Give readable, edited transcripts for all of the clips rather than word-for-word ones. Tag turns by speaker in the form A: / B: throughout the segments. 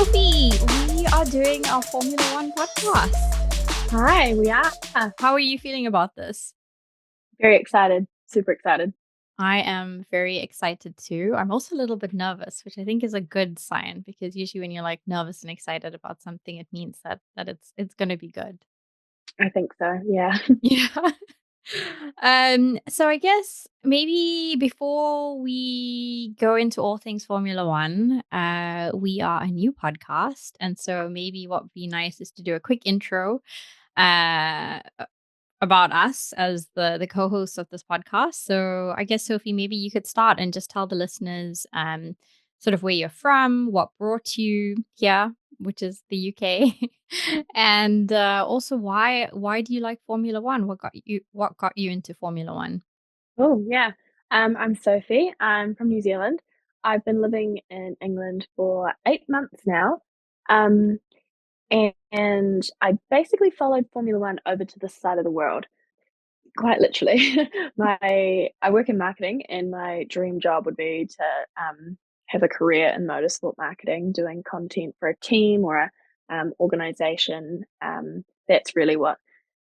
A: Sophie, we are doing our Formula One podcast.
B: Hi, we are
A: How are you feeling about this?
B: very excited, super excited.
A: I am very excited too. I'm also a little bit nervous, which I think is a good sign because usually when you're like nervous and excited about something, it means that it's going to be good.
B: I think so, yeah.
A: Yeah. So I guess maybe before we go into all things Formula One, we are a new podcast. And so maybe what would be nice is to do a quick intro uh about us as the co-hosts of this podcast. So I guess Sophie, maybe you could start and just tell the listeners sort of where you're from, what brought you here, which is the UK, and also why do you like Formula One? What got you into Formula One?
B: Oh, yeah. I'm Sophie. I'm from New Zealand. I've been living in England for 8 months now. Um, and I basically followed Formula One over to this side of the world, quite literally. I work in marketing, and my dream job would be to have a career in motorsport marketing, doing content for a team or a organization. That's really what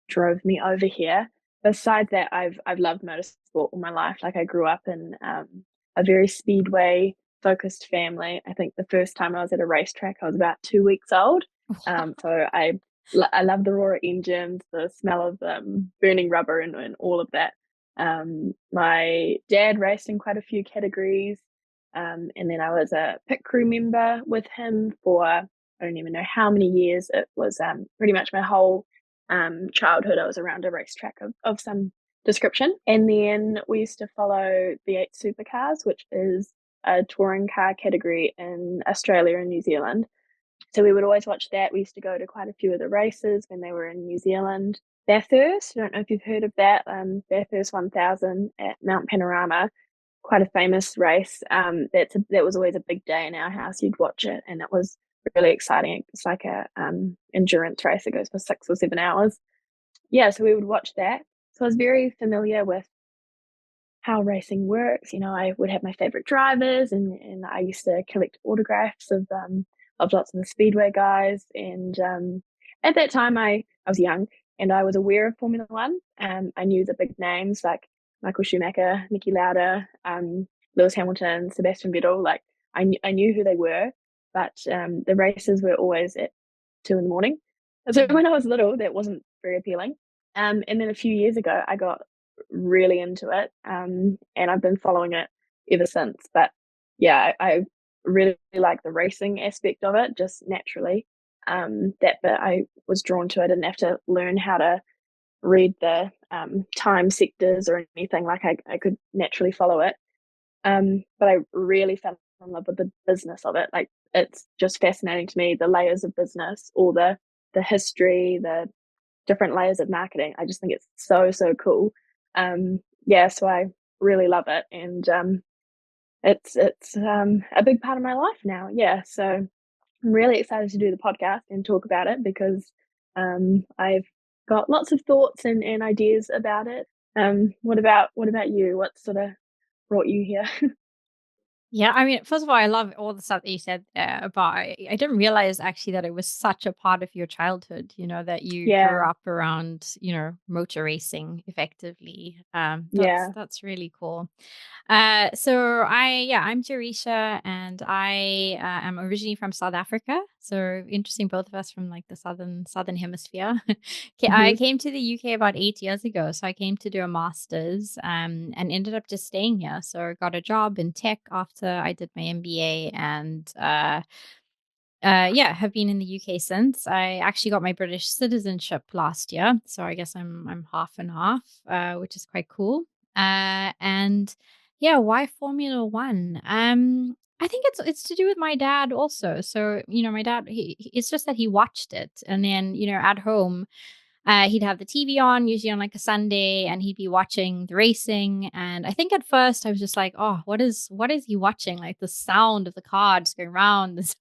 B: drove me over here. Besides that, I've loved motorsport all my life. Like I grew up in a very speedway focused family. I think the first time I was at a racetrack, I was about 2 weeks old. So I love the roar of engines, the smell of burning rubber, and all of that. My dad raced in quite a few categories, and then I was a pit crew member with him for I don't even know how many years. It was pretty much my whole childhood. I was around a racetrack of some description. And then we used to follow the 8 Supercars, which is a touring car category in Australia and New Zealand. So we would always watch that. We used to go to quite a few of the races when they were in New Zealand. Bathurst, I don't know if you've heard of that, Bathurst 1000 at Mount Panorama, quite a famous race. That was always a big day in our house. You'd watch it, and it was really exciting. It's like a endurance race. It goes for 6 or 7 hours. Yeah, so we would watch that. So I was very familiar with how racing works. I would have my favorite drivers, and I used to collect autographs of lots of the speedway guys. And at that time, I was young and I was aware of Formula One. I knew the big names like Michael Schumacher, Niki Lauda, Lewis Hamilton, Sebastian Vettel. Like I knew who they were, but the races were always at 2 in the morning. So when I was little, that wasn't very appealing. And then a few years ago, I got really into it, and I've been following it ever since. But yeah, I really like the racing aspect of it, just naturally. That bit I was drawn to. I didn't have to learn how to read the time sectors or anything. Like I could naturally follow it. But I really fell in love with the business of it. Like it's just fascinating to me, the layers of business, all the history, the different layers of marketing. I just think it's so cool. Yeah, so I really love it, and it's a big part of my life now. Yeah, so I'm really excited to do the podcast and talk about it because I've got lots of thoughts and ideas about it. What about you? What sort of brought you here?
A: Yeah, I mean, first of all, I love all the stuff that you said there, but I didn't realize actually that it was such a part of your childhood, that you grew
B: Yeah,
A: up around, motor racing effectively. That's
B: yeah.
A: that's really cool. I'm Jerisha, and I am originally from South Africa. So interesting, both of us from like the southern hemisphere. I
B: Hmm.
A: came to the UK about 8 years ago. So I came to do a master's, and ended up just staying here. So I got a job in tech after I did my MBA, and yeah, have been in the UK since. I actually got my British citizenship last year, so I guess I'm half and half, which is quite cool. And yeah, why Formula One? I think it's to do with my dad also. So my dad, it's just that he watched it, and then at home he'd have the TV on, usually on like a Sunday, and he'd be watching the racing. And I think at first I was just like, "Oh, what is he watching? Like the sound of the car just going around, this,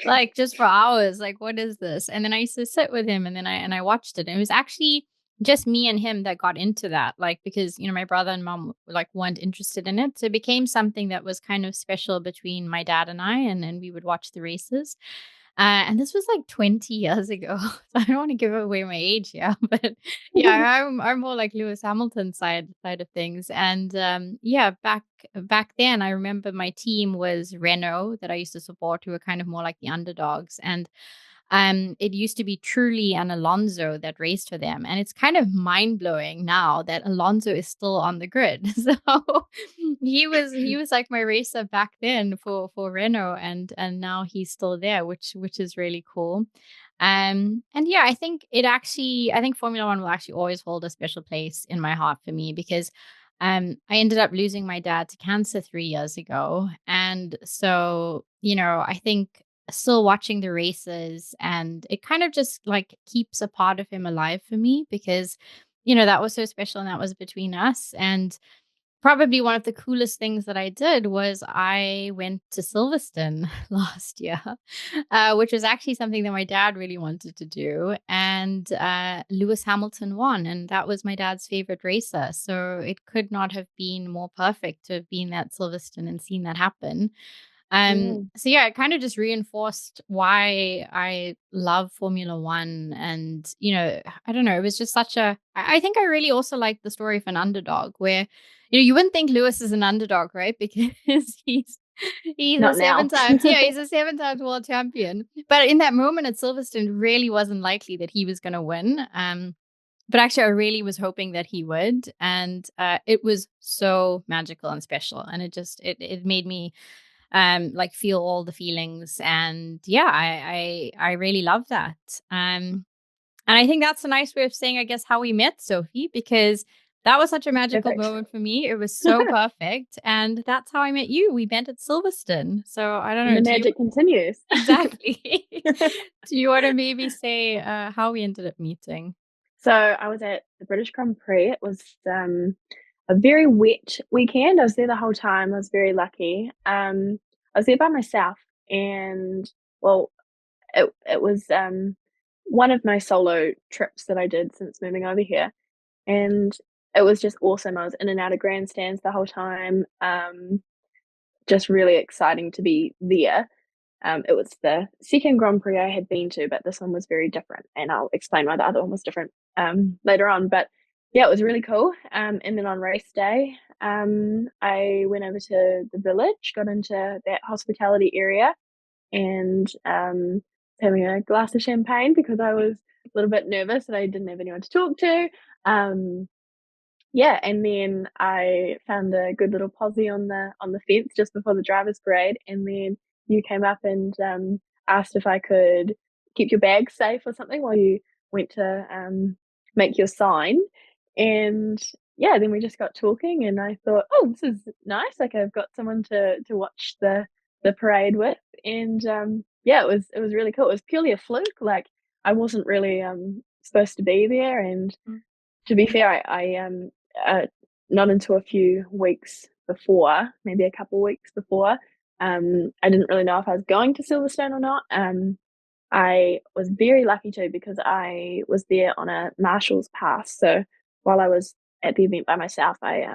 A: like just for hours. Like, what is this?" And then I used to sit with him, and then I watched it. And it was actually just me and him that got into that, like, because, my brother and mom, like, weren't interested in it. So it became something that was kind of special between my dad and I, and we would watch the races. And this was like 20 years ago. So I don't want to give away my age here, but yeah, I'm more like Lewis Hamilton side of things. And yeah, back then I remember my team was Renault that I used to support, who were kind of more like the underdogs. And it used to be Truly and Alonso that raced for them, and it's kind of mind blowing now that Alonso is still on the grid. So he was like my racer back then for Renault, and now he's still there, which is really cool. And yeah, I think Formula One will actually always hold a special place in my heart for me because I ended up losing my dad to cancer 3 years ago, and so I think still watching the races, and it kind of just like keeps a part of him alive for me because that was so special, and that was between us. And probably one of the coolest things that I did was I went to Silverstone last year, which was actually something that my dad really wanted to do. And Lewis Hamilton won, and that was my dad's favorite racer. So it could not have been more perfect to have been at Silverstone and seen that happen.
B: Yeah,
A: So yeah, it kind of just reinforced why I love Formula One. And, I don't know, it was just I think I really also like the story of an underdog where, you wouldn't think Lewis is an underdog, right? Because he's a
B: not now.
A: seven times, yeah, he's a 7 times world champion. But in that moment at Silverstone, it really wasn't likely that he was going to win. But actually, I really was hoping that he would, and it was so magical and special, and it made me like feel all the feelings. And yeah, I really love that. And I think that's a nice way of saying, I guess, how we met, Sophie, because that was such a magical
B: Perfect.
A: moment for me. It was so perfect. And that's how I met you. We met at Silverstone. So I don't
B: And
A: know.
B: the
A: Do you
B: magic continues.
A: exactly? Do you want to maybe say how we ended up meeting?
B: So I was at the British Grand Prix. It was a very wet weekend. I was there the whole time. I was very lucky. I was there by myself, and well, it was one of my solo trips that I did since moving over here, and it was just awesome. I was in and out of grandstands the whole time. Just really exciting to be there. It was the second Grand Prix I had been to, but this one was very different, and I'll explain why the other one was different later on. But yeah, it was really cool. And then on race day, I went over to the village, got into that hospitality area, and having a glass of champagne because I was a little bit nervous and I didn't have anyone to talk to. Um, yeah, and then I found a good little posse on the fence just before the drivers' parade, and then you came up and asked if I could keep your bag safe or something while you went to make your sign, and yeah, then we just got talking, and I thought, oh, this is nice. Like I've got someone to watch the parade with, and yeah, it was really cool. It was purely a fluke. Like I wasn't really supposed to be there, and
A: Mm.
B: to be fair, uh, not until a few weeks before, maybe a couple weeks before, I didn't really know if I was going to Silverstone or not. I was very lucky too because I was there on a marshal's pass. So while I was at the event by myself, I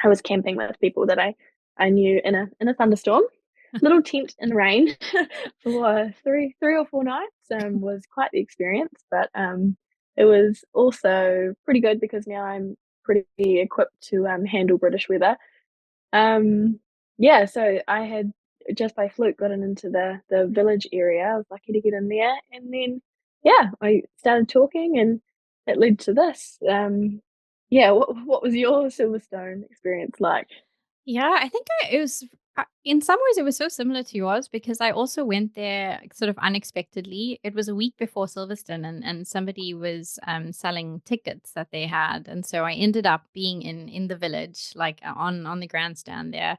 B: was camping with people that I knew in a thunderstorm. Little tent in the rain for three or four nights was quite the experience, but it was also pretty good because now I'm pretty equipped to handle British weather. Um, yeah, so I had just by fluke gotten into the village area. I was lucky to get in there, and then yeah, I started talking, and it led to this. Yeah, what was your Silverstone experience like?
A: Yeah, I think it was in some ways it was so similar to yours because I also went there sort of unexpectedly. It was a week before Silverstone, and somebody was selling tickets that they had, and so I ended up being in the village, like on the grandstand there.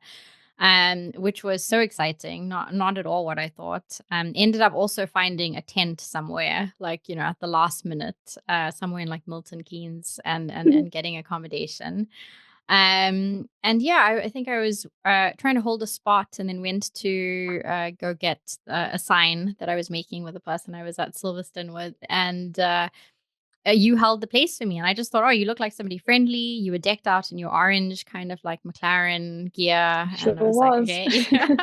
A: Which was so exciting, not at all what I thought. Ended up also finding a tent somewhere, like at the last minute, somewhere in like Milton Keynes, and getting accommodation. And yeah, I think I was trying to hold a spot, and then went to go get a sign that I was making with the person I was at Silverstone with. And you held the place for me. And I just thought, oh, you look like somebody friendly. You were decked out in your orange kind of like McLaren gear.
B: Sure
A: And I was like,
B: was.
A: okay.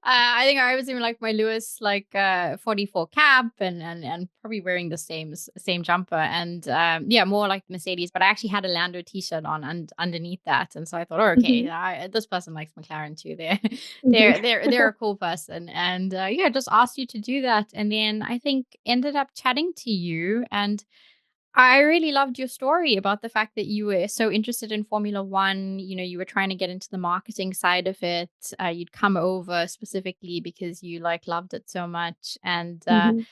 A: I think I was even like my Lewis 44 cap and probably wearing the same jumper and yeah, more like Mercedes, but I actually had a Lando t-shirt on and underneath that, and so I thought, oh, okay,
B: Mhm,
A: this person likes McLaren too. They're
B: mhm.
A: they're a cool person, and yeah, just asked you to do that, and then I think ended up chatting to you, and I really loved your story about the fact that you were so interested in Formula One. You know, you were trying to get into the marketing side of it. You'd come over specifically because you like loved it so much, and
B: Mhm.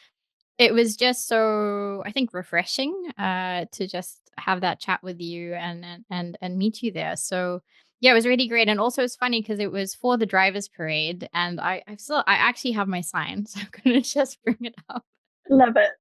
A: it was just so, I think, refreshing to just have that chat with you and meet you there. So yeah, it was really great, and also it's funny because it was for the drivers' parade, and I actually have my sign, so I'm gonna just bring it up.
B: Love it.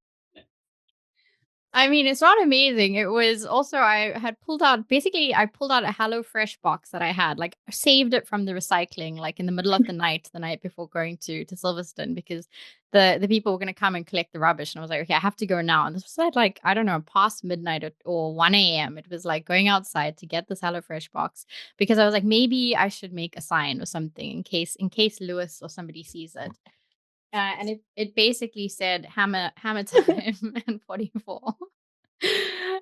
A: I mean, it's not amazing. It was also I had pulled out basically I pulled out a HelloFresh box that I had, like saved it from the recycling, like in the middle of the night before going to Silverstone because the people were gonna come and collect the rubbish. And I was like, okay, I have to go now. And this was at like, I don't know, past midnight or 1 a.m. It was like going outside to get this HelloFresh box because I was like, maybe I should make a sign or something in case Lewis or somebody sees it. And it basically said hammer time and 44.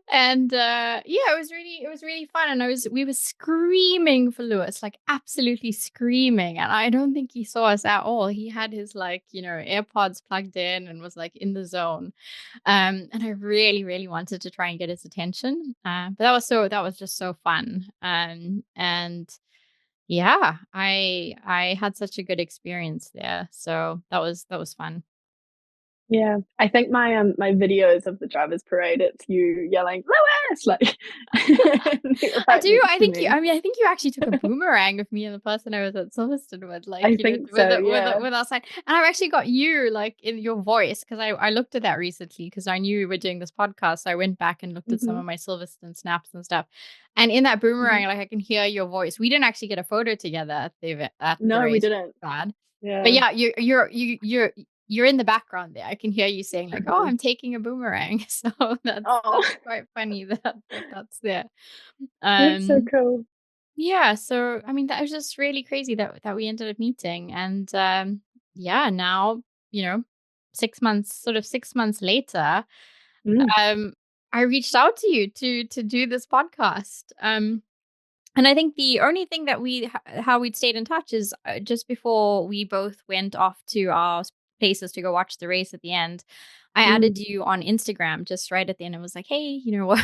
A: And yeah, it was really fun, and we were screaming for Lewis, like absolutely screaming, and I don't think he saw us at all. He had his like, AirPods plugged in and was like in the zone. And I really, really wanted to try and get his attention. But that was just so fun. And yeah, I had such a good experience there. So that was fun.
B: Yeah, I think my videos of the drivers' parade, it's you yelling, "Lewis!" like
A: I
B: right
A: do.
B: next
A: I
B: to
A: think you.
B: me.
A: I mean, I think you actually took a boomerang of me and the person I was at Silverstone with, like
B: I think
A: with
B: so,
A: the
B: yeah.
A: with our sign. And I've actually got you like in your voice because I looked at that recently because I knew we were doing this podcast. So I went back and looked at some
B: Mhm,
A: of my Silverstone snaps and stuff. And in that
B: mhm.
A: boomerang, like I can hear your voice. We didn't actually get a photo together at the
B: No, we
A: race.
B: didn't.
A: Sad, but
B: Yeah.
A: yeah, you're in the background there. I can hear you saying like, "Oh,
B: Mhm.
A: I'm taking a boomerang." So
B: Oh,
A: that's quite funny that's there.
B: that's so
A: Um,
B: cool.
A: yeah, so I mean that was just really crazy that we ended up meeting, and yeah, now, you know, 6 months later,
B: Mm,
A: um I reached out to you to do this podcast. And I think the only thing that how we'd stayed in touch is just before we both went off to our places to go watch the race at the end. I
B: mm,
A: added you on Instagram just right at the end and was like, "Hey,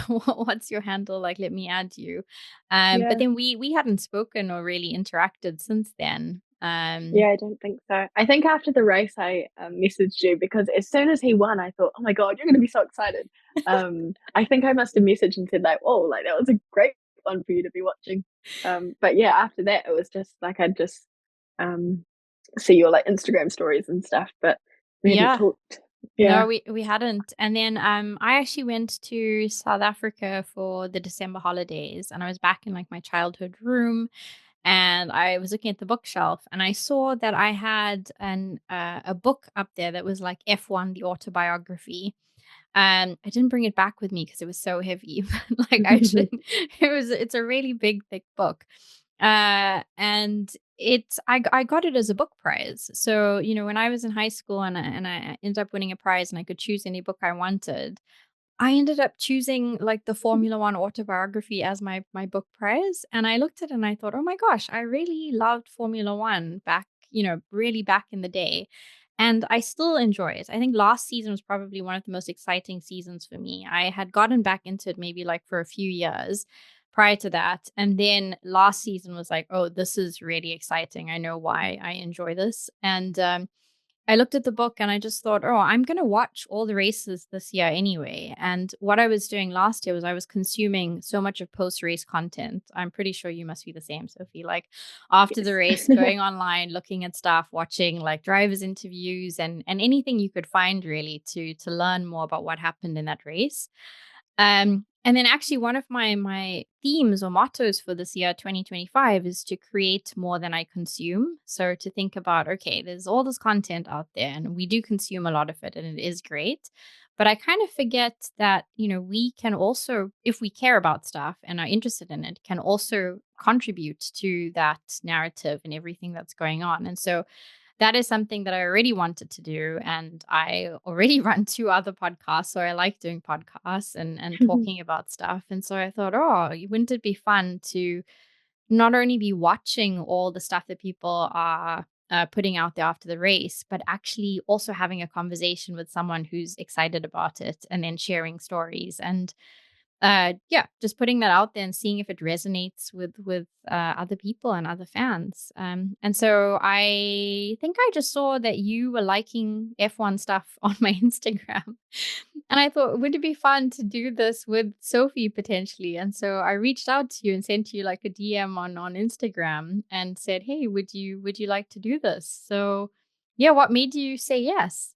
A: what's your handle? Like, let me add you." But
B: yeah.
A: then we hadn't spoken or really interacted since then.
B: Yeah, I don't think so. I think after the race, I messaged you because as soon as he won, I thought, "Oh my god, you're going to be so excited." I think I must have messaged and said like, "Oh, like that was a great one for you to be watching." But yeah, after that, it was just like I'd just um, see your like Instagram stories and stuff, but we hadn't
A: Yeah.
B: talked.
A: No,
B: Yeah.
A: we hadn't. And then I actually went to South Africa for the December holidays, and I was back in like my childhood room, and I was looking at the bookshelf and I saw that I had a book up there that was like F1 the autobiography. I didn't bring it back with me because it was so heavy. Like I should it's a really big thick book. And I got it as a book prize. So, when I was in high school and I ended up winning a prize and I could choose any book I wanted, I ended up choosing like the Formula One autobiography as my book prize. And I looked at it and I thought, oh my gosh, I really loved Formula One back, really back in the day. And I still enjoy it. I think last season was probably one of the most exciting seasons for me. I had gotten back into it maybe like for a few years prior to that. And then last season was like, oh, this is really exciting. I know why I enjoy this. And I looked at the book and I just thought, oh, I'm going to watch all the races this year anyway. And what I was doing last year was I was consuming so much of post race content. I'm pretty sure you must be the same, Sophie. Like after the race,
B: Yes.
A: going online, looking at stuff, watching like drivers' interviews and anything you could find really to learn more about what happened in that race. And then actually one of my themes or mottos for this year, 2025, is to create more than I consume. So to think about, okay, there's all this content out there and we do consume a lot of it and it is great. But I kind of forget that, we can also, if we care about stuff and are interested in it, can also contribute to that narrative and everything that's going on. And so that is something that I already wanted to do. And I already run two other podcasts. So I like doing podcasts and talking about stuff. And so I thought, oh, wouldn't it be fun to not only be watching all the stuff that people are putting out there after the race, but actually also having a conversation with someone who's excited about it and then sharing stories and yeah, just putting that out there and seeing if it resonates with other people and other fans. And so I think I just saw that you were liking F1 stuff on my Instagram. And I thought, would it be fun to do this with Sophie potentially? And so I reached out to you and sent you like a DM on Instagram and said, "Hey, would you like to do this?" So yeah, what made you say yes?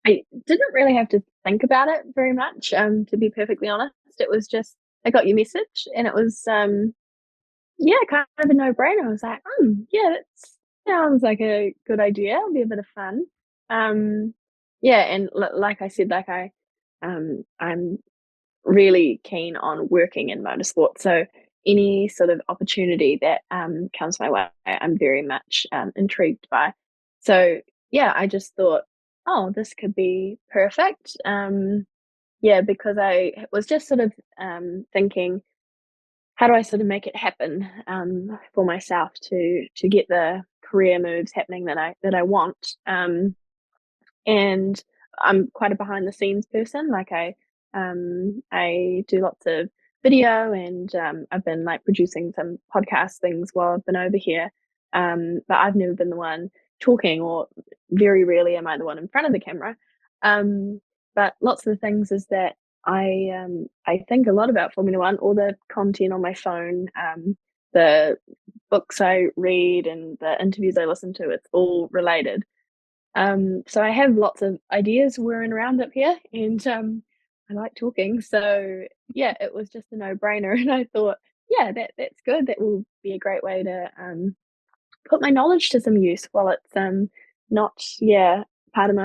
B: I didn't really have to think about it very much, to be perfectly honest. It was just I got your message and it was, yeah, kind of a no-brainer. I was like, yeah, that sounds like a good idea. It'll be a bit of fun." Um, yeah, and like I said, I'm really keen on working in motorsport. So any sort of opportunity that comes my way, I'm very much intrigued by. So yeah, I just thought, oh, this could be perfect. Yeah, because I was just sort of thinking, how do I sort of make it happen for myself to get the career moves happening that I want. And I'm quite a behind the scenes person. Like I do lots of video and I've been like producing some podcast things while I've been over here. But I've never been the one talking, or very rarely am I the one in front of the camera. Um, but lots of the things is that I think a lot about Formula One, all the content on my phone, the books I read and the interviews I listen to, it's all related. So I have lots of ideas whirring around up here, and I like talking. So yeah, it was just a no-brainer, and I thought, yeah, that's good. That will be a great way to put my knowledge to some use while it's not, yeah, part of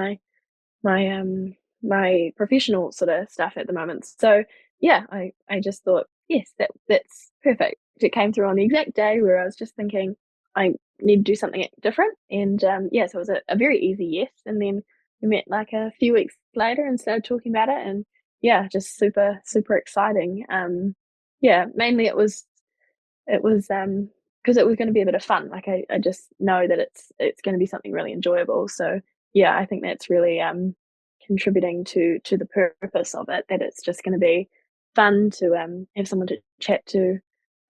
B: my professional sort of stuff at the moment. So yeah, I just thought, yes, that's perfect. It came through on the exact day where I was just thinking I need to do something different. And yeah, so it was a very easy yes. And then we met like a few weeks later and started talking about it, and yeah, just super, super exciting. Yeah, mainly it was because it was gonna be a bit of fun. Like, I just know that it's gonna be something really enjoyable. So, yeah, I think that's really, contributing to the purpose of it, that it's just gonna be fun to, have someone to chat to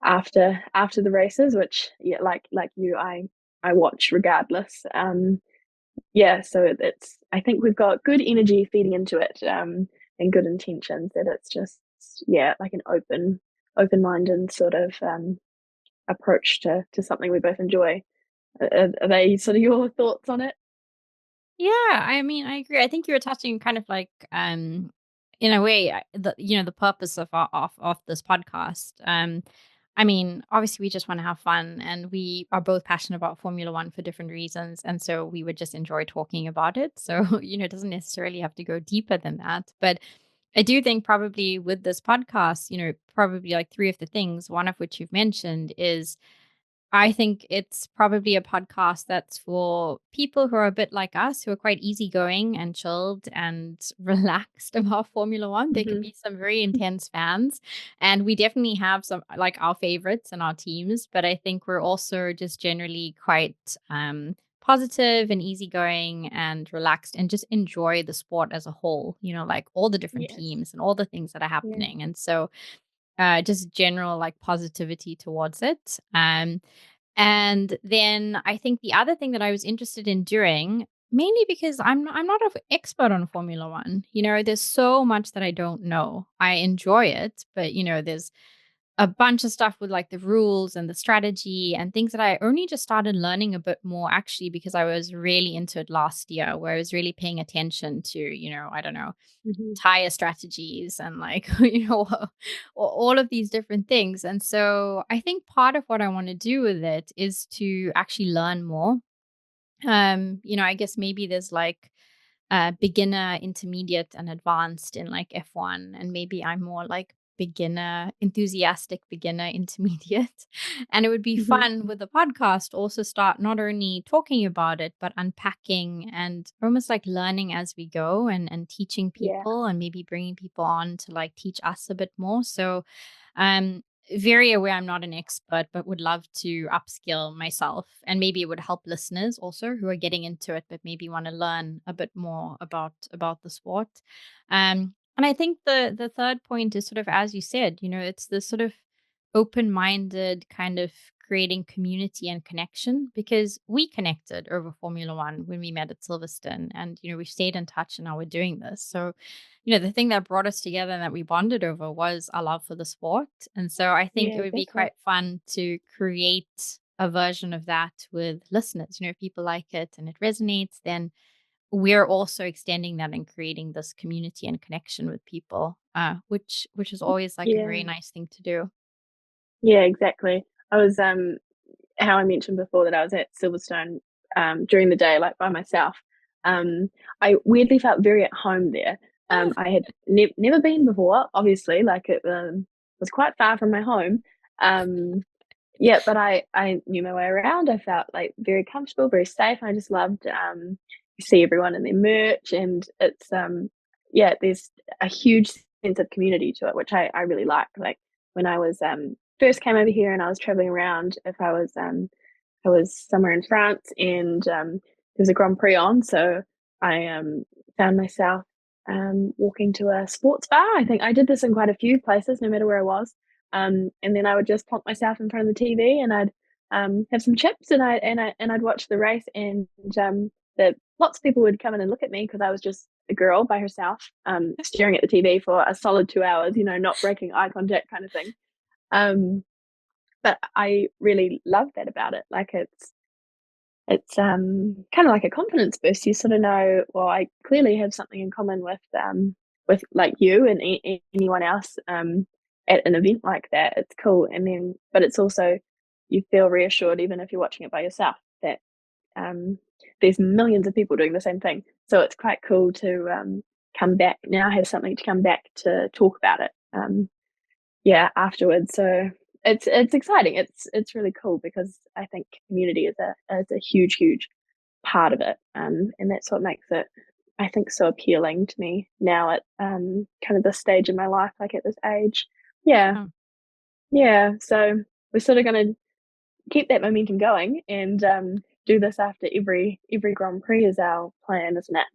B: after the races, which, yeah, like you, I watch regardless. Yeah, so it's I think we've got good energy feeding into it, and good intentions, that it's just, yeah, like an open-minded sort of, approach to something we both enjoy. Are they sort of your thoughts on it?
A: Yeah, I mean, I agree. I think you were touching kind of like, in a way, the purpose of this podcast. I mean, obviously, we just want to have fun, and we are both passionate about Formula One for different reasons, and so we would just enjoy talking about it. So, it doesn't necessarily have to go deeper than that. But I do think probably with this podcast, probably like three of the things, one of which you've mentioned is I think it's probably a podcast that's for people who are a bit like us, who are quite easygoing and chilled and relaxed about Formula One. There can
B: Mhm.
A: be some very intense fans, and we definitely have some like our favorites and our teams. But I think we're also just generally quite positive and easygoing and relaxed, and just enjoy the sport as a whole. Like all the different
B: Yes.
A: teams and all the things that are
B: Yeah.
A: happening, and so just general like positivity towards it. And then I think the other thing that I was interested in doing, mainly because I'm not an expert on Formula One. There's so much that I don't know. I enjoy it, but there's a bunch of stuff with like the rules and the strategy and things that I only just started learning a bit more actually because I was really into it last year, where I was really paying attention to, I don't know,
B: Mhm.
A: tire strategies and like all of these different things. And so I think part of what I want to do with it is to actually learn more. I guess maybe there's like beginner, intermediate, and advanced in like F1, and maybe I'm more like beginner, enthusiastic beginner, intermediate. And it would be
B: Mhm.
A: fun with the podcast also start not only talking about it, but unpacking and almost like learning as we go, and teaching
B: Yeah.
A: people and maybe bringing people on to like teach us a bit more. So I'm very aware I'm not an expert, but would love to upskill myself. And maybe it would help listeners also who are getting into it, but maybe want to learn a bit more about the sport. And I think the third point is sort of as you said, it's this sort of open-minded kind of creating community and connection, because we connected over Formula One when we met at Silverstone, and we've stayed in touch and now we're doing this. So the thing that brought us together and that we bonded over was our love for the sport. And so I think
B: Yeah,
A: it would be
B: exactly.
A: quite fun to create a version of that with listeners. If people like it and it resonates, then we're also extending that and creating this community and connection with people, which is always like a very
B: Yeah.
A: nice thing to do.
B: Yeah, exactly. I was, how I mentioned before that I was at Silverstone, during the day, like, by myself. Um, I weirdly felt very at home there. I had never been before, obviously, like, it, was quite far from my home. Um, yeah, but I knew my way around. I felt, like, very comfortable, very safe. I just loved, you see everyone in their merch, and it's, yeah, there's a huge sense of community to it, which I really like. Like, when I was, first came over here and I was traveling around, if I was somewhere in France and, there was a Grand Prix on, so I, found myself, walking to a sports bar. I think I did this in quite a few places, no matter where I was. And then I would just plonk myself in front of the TV and I'd have some chips and I'd watch the race and the lots of people would come in and look at me because I was just a girl by herself staring at the TV for a solid 2 hours, not breaking eye contact kind of thing. Um, but I really love that about it. Like it's kind of like a confidence boost. You sort of know, well, I clearly have something in common with like you and anyone else at an event like that. It's cool, and then but it's also you feel reassured even if you're watching it by yourself that um, there's millions of people doing the same thing. So it's quite cool to come back now, have something to come back to talk about it. Yeah, afterwards. So it's exciting. It's really cool because I think community is a huge part of it, and that's what makes it, I think, so appealing to me now at kind of this stage in my life, like at this age. Yeah,
A: Yeah.
B: yeah. So we're sort of going to keep that momentum going and do this after every Grand Prix is our plan, isn't it?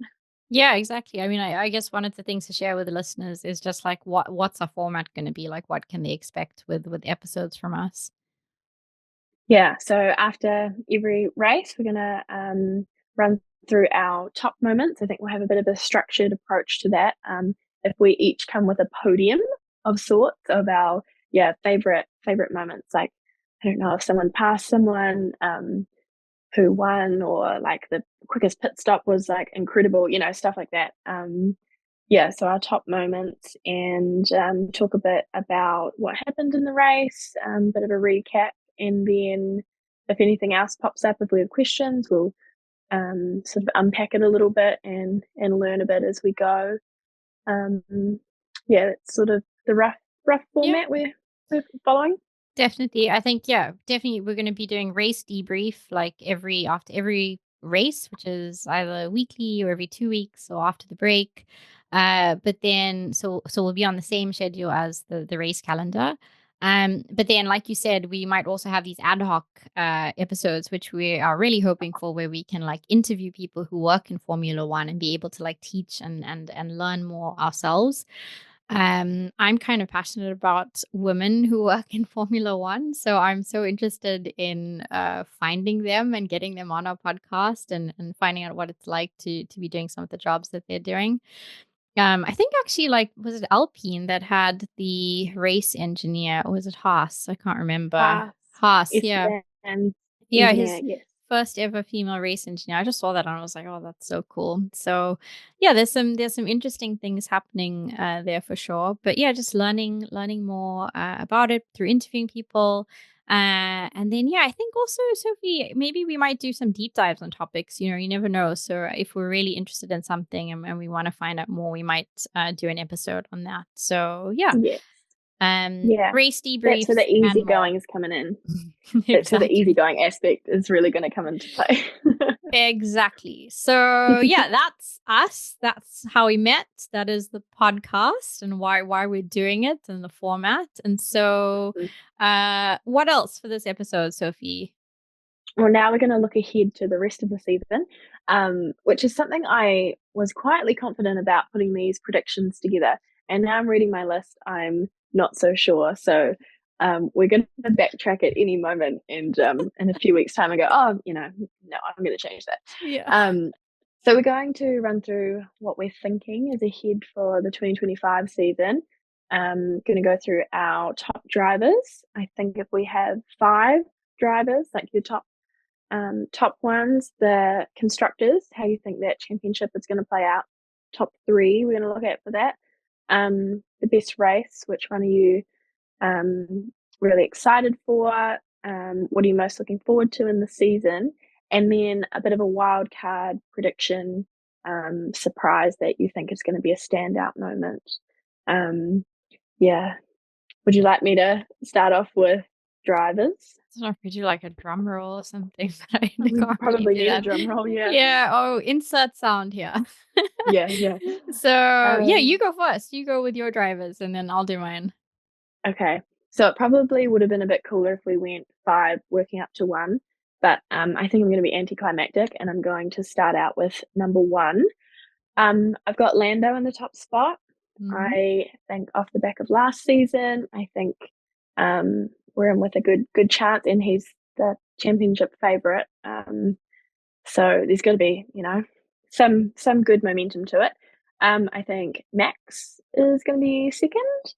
A: Yeah, exactly. I mean, I guess one of the things to share with the listeners is just like what's our format going to be like? What can they expect with episodes from us?
B: Yeah, so after every race, we're gonna run through our top moments. I think we'll have a bit of a structured approach to that. If we each come with a podium of sorts of our favorite moments, like I don't know if someone passed someone who won, or like the quickest pit stop was like incredible, stuff like that. Yeah, so our top moments and talk a bit about what happened in the race, bit of a recap, and then if anything else pops up, if we have questions, we'll sort of unpack it a little bit and learn a bit as we go. Um, yeah, that's sort of the rough
A: Yeah.
B: format we're following.
A: Definitely. I think, yeah, definitely we're going to be doing race debrief like after every race, which is either weekly or every 2 weeks or after the break. But then so we'll be on the same schedule as the race calendar. But then, like you said, we might also have these ad hoc episodes, which we are really hoping for, where we can like interview people who work in Formula One and be able to like teach and learn more ourselves. I'm kind of passionate about women who work in Formula One, so I'm so interested in finding them and getting them on our podcast and finding out what it's like to be doing some of the jobs that they're doing. I think actually, like, was it Alpine that had the race engineer, or was it Haas? I can't remember.
B: Pass,
A: Haas, yeah.
B: Esteban
A: Yeah,
B: engineer,
A: his
B: yes.
A: first ever female race engineer. I just saw that and I was like, "Oh, that's so cool." So, yeah, there's some interesting things happening there for sure. But yeah, just learning more about it through interviewing people. And then, yeah, I think also, Sophie, maybe we might do some deep dives on topics. You never know. So if we're really interested in something and we want to find out more, we might do an episode on that. So yeah,
B: Yes. Yeah.
A: race
B: That's where
A: debriefs
B: the
A: and more.
B: easygoing is coming in. That's where the
A: Exactly.
B: easygoing aspect is really going to come into play.
A: Exactly. So yeah, that's us. That's how we met. That is the podcast and why we're doing it and the format. And so what else for this episode, Sophie?
B: Well, now we're going to look ahead to the rest of the season, which is something I was quietly confident about putting these predictions together. And now I'm reading my list, I'm not so sure. So we're going to backtrack at any moment and in a few weeks' time and go, oh, no, I'm going to change that.
A: Yeah.
B: So we're going to run through what we're thinking is ahead for the 2025 season. Going to go through our top drivers. I think if we have 5 drivers, like your top ones, the constructors, how you think that championship is going to play out. Top 3 we're going to look at for that. The best race, which one are you really excited for? What are you most looking forward to in the season? And then a bit of a wild card prediction, surprise that you think is going to be a standout moment. Yeah. Would you like me to start off with drivers?
A: I don't know if we do like a drum roll or something, but I
B: We
A: can't really
B: probably
A: do
B: need a
A: that.
B: drum roll, yeah.
A: Yeah. Oh, insert sound here.
B: Yeah, yeah.
A: So yeah, you
B: Um,
A: go first. You go with your drivers and then I'll do mine.
B: okay. So it probably would have been a bit cooler if we went 5 working up to 1, but I think I'm going to be anticlimactic and I'm going to start out with number 1. I've got Lando in the top spot.
A: Mhm.
B: I think off the back of last season, I think we're in with a good chance, and he's the championship favourite. So there's got to be, some good momentum to it. I think Max is going to be second.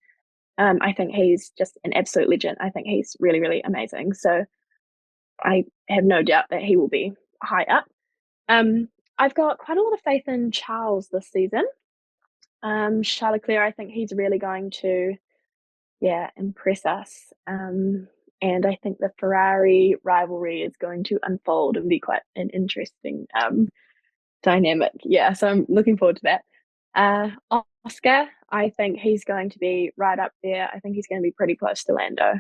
B: I think he's just an absolute legend. I think he's really, really amazing. So I have no doubt that he will be high up. Um, I've got quite a lot of faith in Charles this season. Charles Leclerc, I think he's really going to, yeah, impress us. And I think the Ferrari rivalry is going to unfold and be quite an interesting dynamic. Yeah, so I'm looking forward to that. Oscar, I think he's going to be right up there. I think he's going to be pretty close to Lando.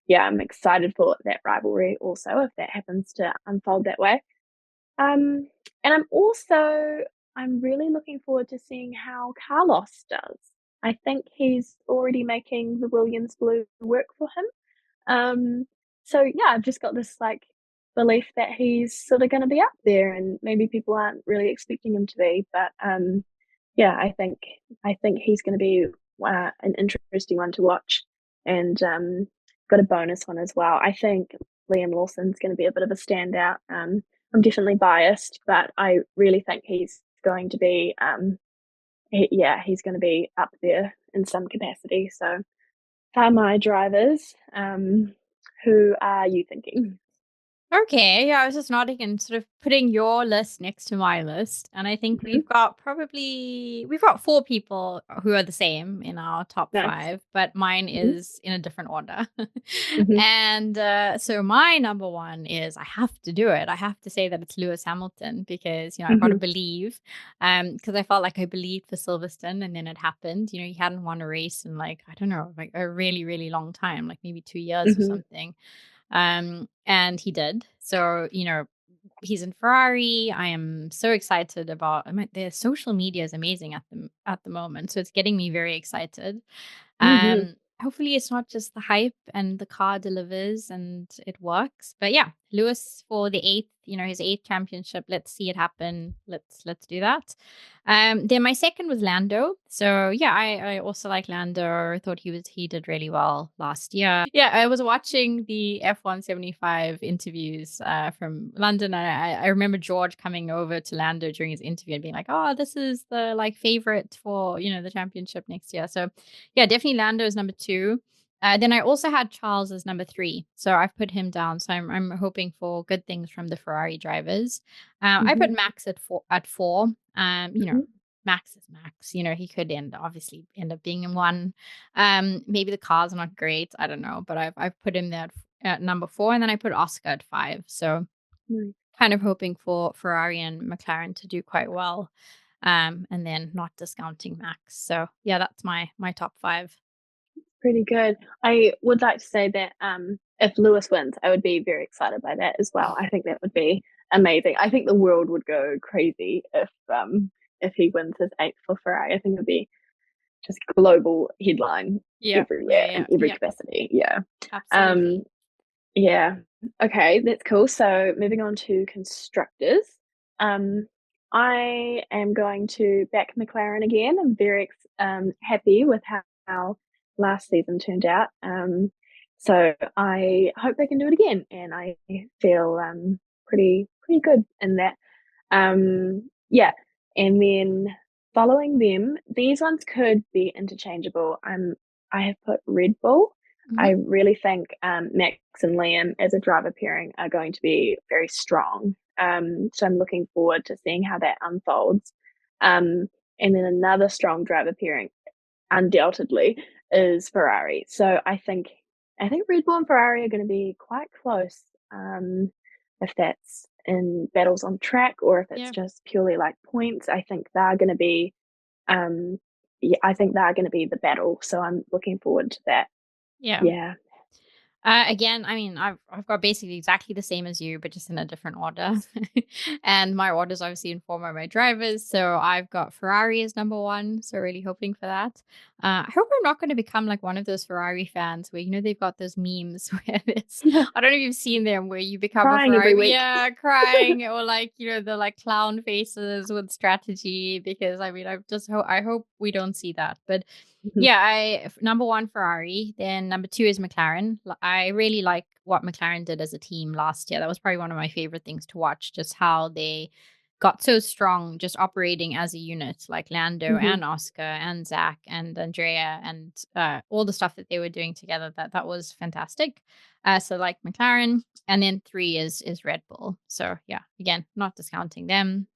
B: Yeah, I'm excited for that rivalry also if that happens to unfold that way. Um, and I'm really looking forward to seeing how Carlos does. I think he's already making the Williams blue work for him. So yeah, I've just got this like belief that he's sort of going to be up there, and maybe people aren't really expecting him to be, but yeah, I think he's going to be an interesting one to watch, and got a bonus one as well. I think Liam Lawson's going to be a bit of a standout. I'm definitely biased, but I really think he's going to be, he's going to be up there in some capacity. So are my drivers. Who are you thinking?
A: Okay, yeah, I was just nodding and sort of putting your list next to my list. And I think
B: Mhm.
A: we've got 4 people who are the same in our top
B: Nice.
A: 5, but mine
B: Mhm.
A: is in a different order.
B: Mhm.
A: And so my number 1 is I have to do it. I have to say that it's Lewis Hamilton because, I've got to
B: Mhm.
A: believe, because I felt like I believed for Silverstone and then it happened. He hadn't won a race in like, I don't know, like a really, really long time, like maybe 2 years or
B: Mhm.
A: something. And he did. So, he's in Ferrari. I am so excited about. Their social media is amazing at the moment, so it's getting me very excited.
B: Mhm.
A: Hopefully it's not just the hype and the car delivers and it works. But yeah, Lewis for the 8th, his 8th championship. Let's see it happen. Let's do that. Then my second was Lando. So yeah, I also like Lando. I thought he did really well last year. Yeah, I was watching the F175 interviews from London. I remember George coming over to Lando during his interview and being like, "Oh, this is the like favorite for the championship next year." So yeah, definitely Lando is number 2. Then I also had Charles as number 3, so I've put him down. So I'm hoping for good things from the Ferrari drivers. I put
B: Mhm.
A: Max at 4. At 4,
B: Mhm.
A: Max is Max. He could obviously end up being in 1. Maybe the car's not great. I don't know, but I've put him there at number 4, and then I put Oscar at 5. So
B: Mm,
A: kind of hoping for Ferrari and McLaren to do quite well, and then not discounting Max. So yeah, that's my top 5.
B: pretty good. I would like to say that if Lewis wins, I would be very excited by that as well. I think that would be amazing. I think the world would go crazy if he wins his eighth for Ferrari. I think it would be just global headline
A: Yeah, yeah,
B: everywhere in
A: yeah,
B: every
A: yeah,
B: capacity. Yeah. Um,
A: absolutely.
B: yeah. Okay, that's cool. So moving on to constructors. Um, I am going to back McLaren again. I'm very happy with how last season turned out. So I hope they can do it again, and I feel pretty good in that. Yeah, and then following them, these ones could be interchangeable. I have put Red Bull. I
A: Mhm.
B: really think Max and Liam as a driver pairing are going to be very strong. So I'm looking forward to seeing how that unfolds. Um, and then another strong driver pairing, undoubtedly, is Ferrari. So I think Red Bull and Ferrari are going to be quite close. If that's in battles on track or if it's
A: Yeah,
B: just purely like points, I think they're going to be um, yeah, I think they're going to be the battle. So I'm looking forward to that.
A: yeah.
B: Yeah.
A: Again, I mean, I've got basically exactly the same as you, but just in a different order. And my orders obviously inform by my drivers. So I've got Ferrari as number 1. So really hoping for that. I hope I'm not going to become like one of those Ferrari fans where they've got those memes where it's I don't know if you've seen them where you become a
B: Crying every
A: Ferrari,
B: week.
A: yeah, crying or like the like clown faces with strategy. Because I mean, I hope we don't see that, but yeah, number 1 Ferrari, then number 2 is McLaren. I really like what McLaren did as a team last year. That was probably one of my favorite things to watch, just how they got so strong, just operating as a unit, like Lando
B: Hmm.
A: and Oscar and Zach and Andrea and all the stuff that they were doing together. That was fantastic. So like McLaren, and then 3 is Red Bull. So yeah, again, not discounting them.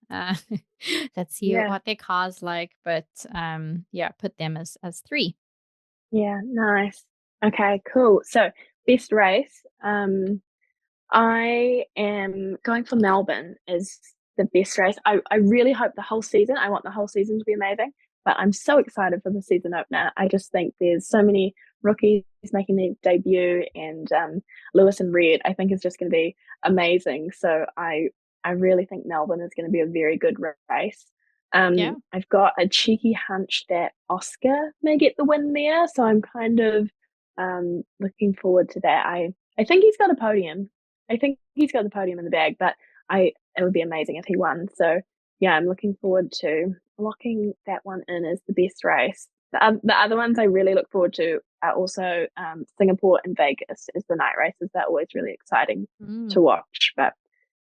A: Let's see
B: Yeah.
A: what their car's like, but yeah, put them as 3.
B: Yeah. Nice. Okay. Cool. So best race. I am going for Melbourne as the best race. I really hope the whole season. I want the whole season to be amazing, but I'm so excited for the season opener. I just think there's so many rookies making their debut, and Lewis and Red, I think, is just going to be amazing. So I really think Melbourne is going to be a very good race.
A: Yeah.
B: I've got a cheeky hunch that Oscar may get the win there, so I'm kind of looking forward to that. I think he's got a podium. I think he's got the podium in the bag, but it would be amazing if he won. So yeah, I'm looking forward to locking that one in as the best race. The other ones I really look forward to are also Singapore and Vegas as the night races. They're always really exciting to
A: Mm.
B: watch. But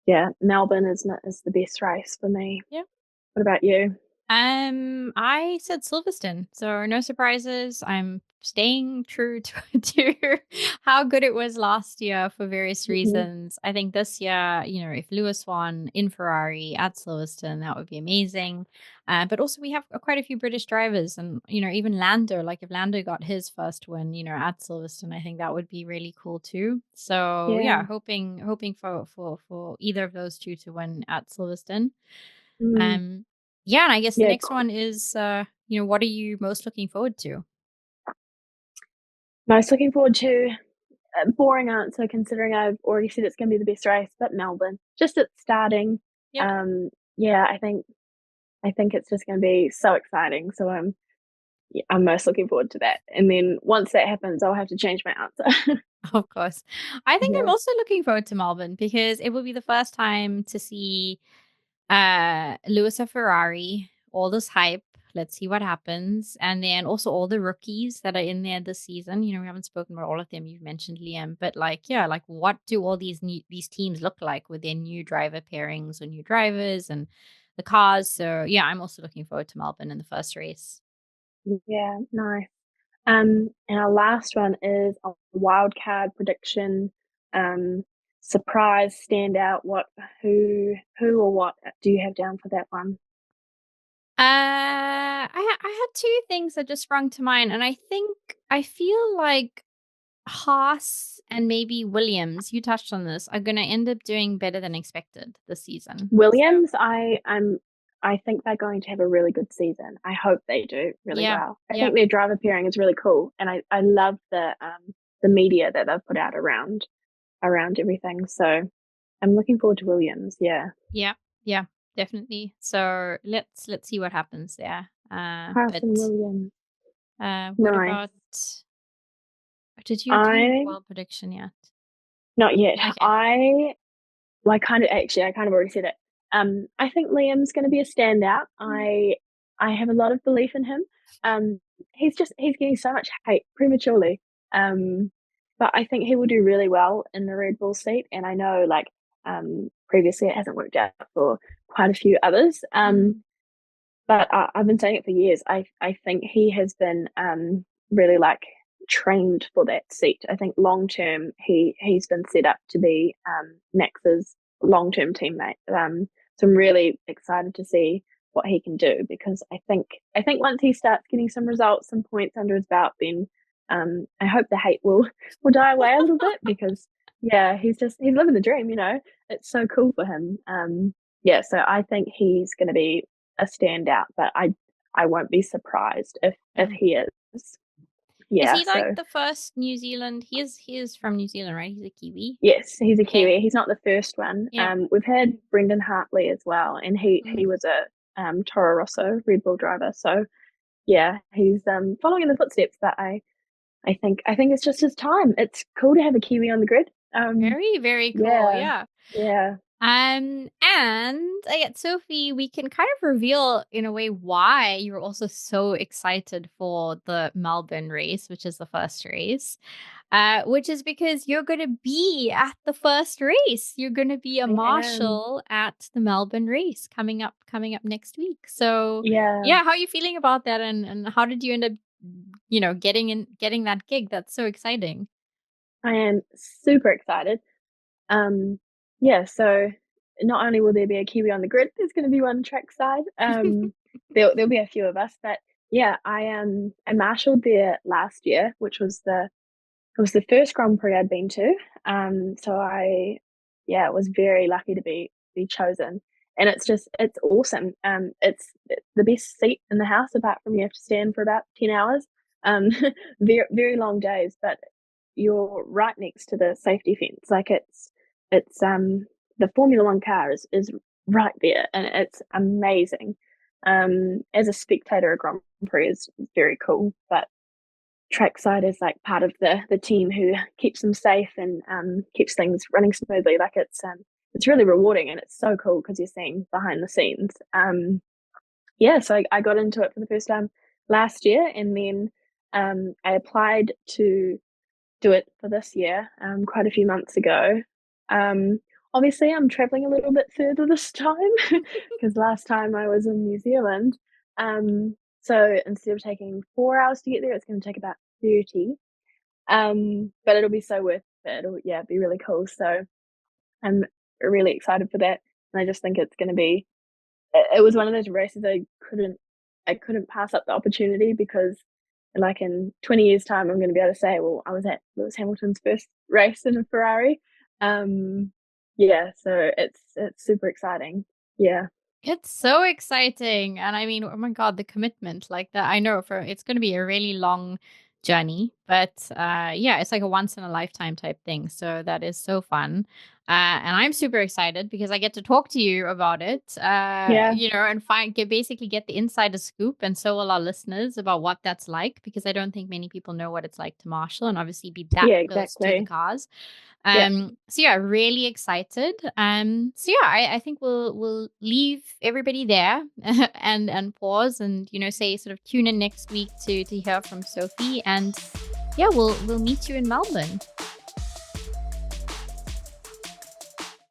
B: yeah, Melbourne is the best race for me.
A: Yeah.
B: What about you?
A: I said Silverstone, so no surprises. I'm staying true to, to how good it was last year for various
B: Hmm.
A: reasons. I think this year, if Lewis won in Ferrari at Silverstone, that would be amazing. But also, we have quite a few British drivers, and even Lando. Like if Lando got his first win, at Silverstone, I think that would be really cool too. So yeah,
B: Yeah.
A: hoping for either of those two to win at Silverstone.
B: Mm.
A: Um, yeah, and I guess the
B: Yeah.
A: next one is, what are you most looking forward to?
B: Most looking forward to a boring answer considering I've already said it's going to be the best race, but Melbourne. Just at starting.
A: Yeah,
B: Yeah, I think it's just going to be so exciting. So I'm most looking forward to that. And then once that happens, I'll have to change my answer.
A: of course. I think I'm
B: Yeah.
A: also looking forward to Melbourne because it will be the first time to see Lewis of Ferrari, all this hype. Let's see what happens. And then also all the rookies that are in there this season. We haven't spoken about all of them. You've mentioned Liam, but like, yeah, like what do all these teams look like with their new driver pairings or new drivers and the cars? So yeah, I'm also looking forward to Melbourne in the first race.
B: Yeah, nice. And our last one is a wild card prediction. Um, surprise, standout. Who or what do you have down for that one?
A: I had two things that just sprung to mind, and I think I feel like Haas and maybe Williams, you touched on this, are gonna end up doing better than expected this season. So,
B: Williams, I think they're going to have a really good season. I hope they do really
A: yeah,
B: well. I
A: yeah.
B: think their driver pairing is really cool, and I love the media that they've put out around everything. So I'm looking forward to Williams. Yeah,
A: Yeah, yeah, definitely. So let's see what happens there.
B: Carson
A: But
B: Williams,
A: what
B: nice.
A: about? Did you do your
B: I
A: world prediction yet?
B: Not yet.
A: Okay.
B: Well, I kind of already said it. I think Liam's going to be a standout.
A: Mm.
B: I have a lot of belief in him. Um, he's getting so much hate prematurely. Um, but I think he will do really well in the Red Bull seat. And I know, like, previously it hasn't worked out for quite a few others.
A: Mm.
B: But I've been saying it for years. I think he has been really like trained for that seat. I think long term he's been set up to be Max's long term teammate. So I'm really excited to see what he can do because I think once he starts getting some results, some points under his belt, then I hope the hate will die away a little bit because yeah, he's living the dream. You know, it's so cool for him. Yeah, so I think he's going to be a standout, but I won't be surprised if
A: Yeah.
B: he is.
A: Is
B: Yeah,
A: he like
B: so
A: the first New Zealand? He is from New Zealand, right? He's a Kiwi.
B: yes, he's a
A: Okay.
B: Kiwi. He's not the first one.
A: Yeah.
B: We've had Brendan Hartley as well, and he
A: Mm.
B: was a Toro Rosso Red Bull driver. So yeah, he's following in the footsteps. But I think it's just his time. It's cool to have a Kiwi on the grid.
A: Very, very cool.
B: Yeah,
A: Yeah.
B: yeah,
A: And I get Sophie, we can kind of reveal in a way why you're also so excited for the Melbourne race, which is the first race. Which is because you're going to be at the first race. You're going to be a
B: I am.
A: marshal at the Melbourne race coming up next week. So,
B: Yeah,
A: yeah, how are you feeling about that and how did you end up getting that gig? That's so exciting.
B: I am super excited. Um, yeah, so not only will there be a Kiwi on the grid, there's going to be one trackside. There'll be a few of us, but yeah, I marshaled there last year, which was the first Grand Prix I'd been to. So I yeah was very lucky to be chosen, and it's awesome. It's the best seat in the house, apart from you have to stand for about 10 hours. Um, very long days, but you're right next to the safety fence. Like it's the Formula One car is right there, and it's amazing. As a spectator, a Grand Prix is very cool, but trackside is like part of the team who keeps them safe and keeps things running smoothly. Like it's really rewarding and it's so cool because you're seeing behind the scenes. Yeah, so I got into it for the first time last year, and then I applied to do it for this year quite a few months ago. Um, Obviously, I'm traveling a little bit further this time because last time I was in New Zealand. So instead of taking 4 hours to get there, it's going to take about 30. But it'll be so worth it. It'll yeah, be really cool. So I'm really excited for that, and I just think it's going to be. It was one of those races I couldn't pass up the opportunity because like in 20 years time I'm going to be able to say, well, I was at Lewis Hamilton's first race in a Ferrari. Yeah, so it's super exciting. Yeah,
A: It's so exciting. And I mean, oh my God, the commitment like that. I know it's going to be a really long journey, but yeah, it's like a once in a lifetime type thing. So that is so fun. And I'm super excited because I get to talk to you about it,
B: yeah,
A: and basically get the insider scoop. And so will our listeners about what that's like, because I don't think many people know what it's like to marshal and obviously be that
B: yeah,
A: close to the
B: exactly.
A: cars.
B: Yeah,
A: So yeah, really excited. So yeah, I think we'll leave everybody there and pause and say sort of tune in next week to hear from Sophie, and yeah, we'll meet you in Melbourne.